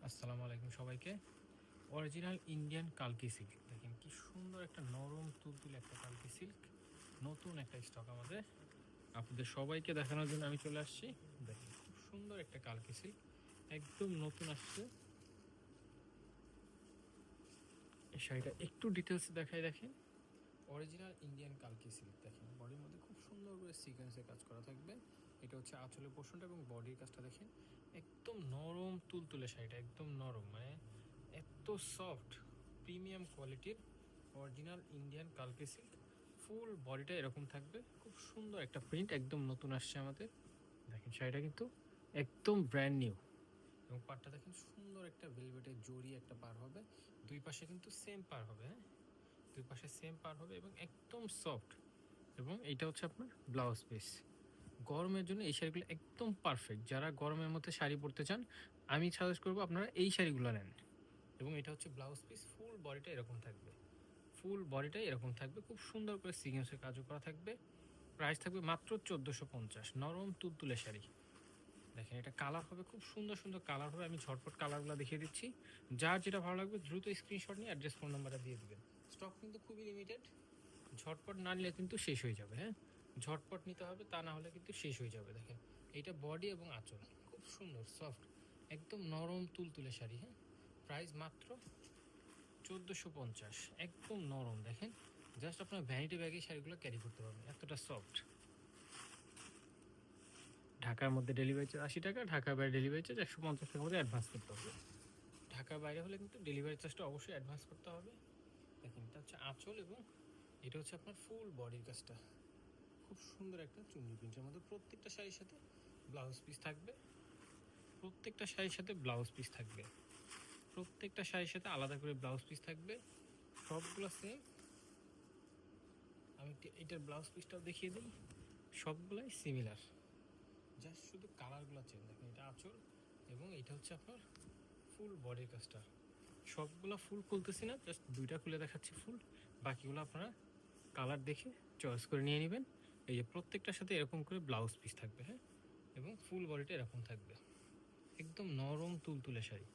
আসসালামু আলাইকুম সবাইকে। অরিজিনাল ইন্ডিয়ান কালকি সিল্ক দেখেন কি সুন্দর একটা নরম তুলতুলে একটা কালকি সিল্ক, নতুন একটা স্টক আমাদের আপনাদের সবাইকে দেখানোর জন্য আমি চলে আসছি। দেখেন খুব সুন্দর একটা কালকি সিল্ক, একদম নতুন আসছে। এই শাড়িটা একটু ডিটেলস দেখাই। দেখেন অরিজিনাল ইন্ডিয়ান কালকি সিল্ক, দেখেন বডির মধ্যে খুব সুন্দর করে সিকোয়েন্সে কাজ করা থাকবে। এটা হচ্ছে আঁচলের পোর্শনটা এবং বডির কাজটা দেখেন একদম নরম তুলতুলে শাড়িটা, একদম নরম, মানে এত সফট প্রিমিয়াম কোয়ালিটির অরিজিনাল ইন্ডিয়ান কালকি সিল্ক। ফুল বডিটা এরকম থাকবে, খুব সুন্দর একটা প্রিন্ট, একদম নতুন আসছে আমাদের। দেখেন শাড়িটা কিন্তু একদম ব্র্যান্ড নিউ এবং পাড়টা দেখেন সুন্দর একটা ভেলভেটের জড়ি একটা পার হবে, দুই পাশে কিন্তু সেম পার হবে। হ্যাঁ, দুই পাশে সেম পার হবে এবং একদম সফট। এবং এইটা হচ্ছে আপনার ব্লাউজ পিস। গরমের জন্য এই শাড়িগুলো একদম পারফেক্ট। যারা গরমের মধ্যে শাড়ি পরতে চান, আমি সাজেস্ট করবো আপনারা এই শাড়িগুলো নেন। এবং এটা হচ্ছে ব্লাউজ পিস, ফুল বডিটা এরকম থাকবে, ফুল বডিটাই এরকম থাকবে, খুব সুন্দর করে সিকোয়েন্সের কাজও করা থাকবে। প্রাইস থাকবে মাত্র 1450। নরম তুলতুলে শাড়ি। দেখেন এটা কালার হবে, খুব সুন্দর সুন্দর কালার হবে। আমি ঝটপট কালারগুলো দেখিয়ে দিচ্ছি। যার যেটা ভালো লাগবে দ্রুত স্ক্রিনশট নিয়ে অ্যাড্রেস ফোন নাম্বারটা দিয়ে দেবেন। স্টক কিন্তু খুবই লিমিটেড, ঝটপট না নিলে কিন্তু শেষ হয়ে যাবে। হ্যাঁ, ঝটপট নিতে হবে, তা না হলে কিন্তু শেষ হয়ে যাবে। দেখেন এইটা বডি এবং আঁচল, খুব সুন্দর সফট একদম নরম তুলতুলে শাড়ি। হ্যাঁ, প্রাইস মাত্র 1450, একদম নরম। দেখেন জাস্ট আপনার ভ্যানিটি ব্যাগে শাড়িগুলো ক্যারি করতে পারবেন, এতটা সফট। ঢাকার মধ্যে ডেলিভারি চার্জ 80 টাকা, ঢাকার বাইরে ডেলিভারি চার্জ 150 টাকার মধ্যে অ্যাডভান্স করতে হবে। ঢাকার বাইরে হলে কিন্তু ডেলিভারি চার্জটা অবশ্যই অ্যাডভান্স করতে হবে। দেখেন এটা হচ্ছে আঁচল এবং এটা হচ্ছে আপনার ফুল বডির কাজটা। খুব সুন্দর একটা চুন্নি প্রিন্টের মধ্যে প্রত্যেকটা শাড়ির সাথে ব্লাউজ পিস থাকবে, প্রত্যেকটা শাড়ির সাথে ব্লাউজ পিস থাকবে, প্রত্যেকটা শাড়ির সাথে আলাদা করে ব্লাউজ পিস থাকবে, সবগুলো সেম। আমি এটার ব্লাউজ পিসটাও দেখিয়ে দিই, সবগুলাই সিমিলার, জাস্ট শুধু কালারগুলো চেঞ্জ। দেখেন এটা আঁচল এবং এটা হচ্ছে আপনার ফুল বডির কাজটা। সবগুলো ফুল খুলতেছি না, জাস্ট দুইটা খুলে দেখাচ্ছি ফুল, বাকিগুলো আপনারা কালার দেখে চয়েস করে নিয়ে নেবেন। এই যে প্রত্যেকটার সাথে এরকম করে ব্লাউজ পিস থাকবে। হ্যাঁ, এবং ফুল বডিটা এরকম থাকবে, একদম নরম তুলতুলে শাড়ি,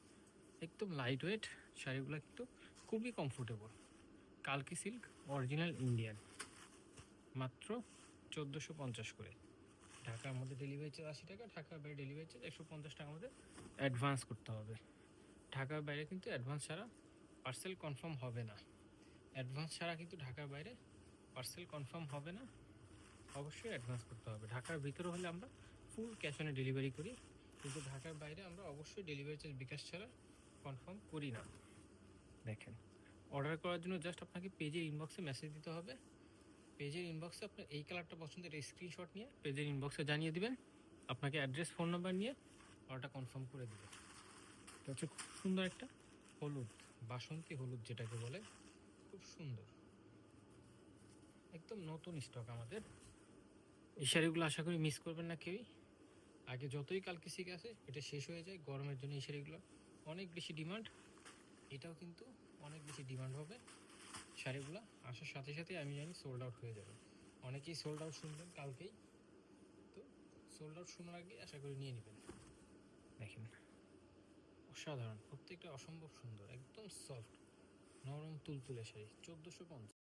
একদম লাইট ওয়েট শাড়িগুলো কিন্তু খুবই কমফোর্টেবল। কালকি সিল্ক অরিজিনাল ইন্ডিয়ান, মাত্র 1450 করে। ঢাকার মধ্যে ডেলিভারি চার্জ 80 টাকা, ঢাকার বাইরে ডেলিভারি চার্জ 150 টাকার মধ্যে অ্যাডভান্স করতে হবে। ঢাকার বাইরে কিন্তু অ্যাডভান্স ছাড়া পার্সেল কনফার্ম হবে না। অ্যাডভান্স ছাড়া কিন্তু ঢাকার বাইরে পার্সেল কনফার্ম হবে না, অবশ্যই অ্যাডভান্স করতে হবে। ঢাকার ভিতরে হলে আমরা ফুল ক্যাশ অনে ডেলিভারি করি, কিন্তু ঢাকার বাইরে আমরা অবশ্যই ডেলিভারি চার্জ বিকাশ ছাড়া কনফার্ম করি না। দেখেন অর্ডার করার জন্য জাস্ট আপনাকে পেজের ইনবক্সে মেসেজ দিতে হবে। পেজের ইনবক্সে আপনার এই কালারটা পছন্দ, এটা স্ক্রিনশট নিয়ে পেজের ইনবক্সে জানিয়ে দিবেন। আপনাকে অ্যাড্রেস ফোন নাম্বার নিয়ে অর্ডারটা কনফার্ম করে দেবে। এটা হচ্ছে খুব সুন্দর একটা হলুদ, বাসন্তী হলুদ যেটাকে বলে, খুব সুন্দর, একদম নতুন স্টক আমাদের। এই শাড়িগুলো আশা করি মিস করবেন না কেউই। আগে যতই কালকে সিক আছে এটা শেষ হয়ে যায়, গরমের জন্য এই শাড়িগুলো অনেক বেশি ডিমান্ড। এটাও কিন্তু অনেক বেশি ডিমান্ড হবে। শাড়িগুলো আসার সাথে সাথে আমি জানি সোল্ড আউট হয়ে যাবে। অনেকেই সোল্ড আউট শুনবেন কালকেই, তো সোল্ড আউট শোনার আগে আশা করি নিয়ে নেবেন। দেখেন অসাধারণ, প্রত্যেকটা অসম্ভব সুন্দর, একদম সফট নরম তুলতুলে শাড়ি, 1450।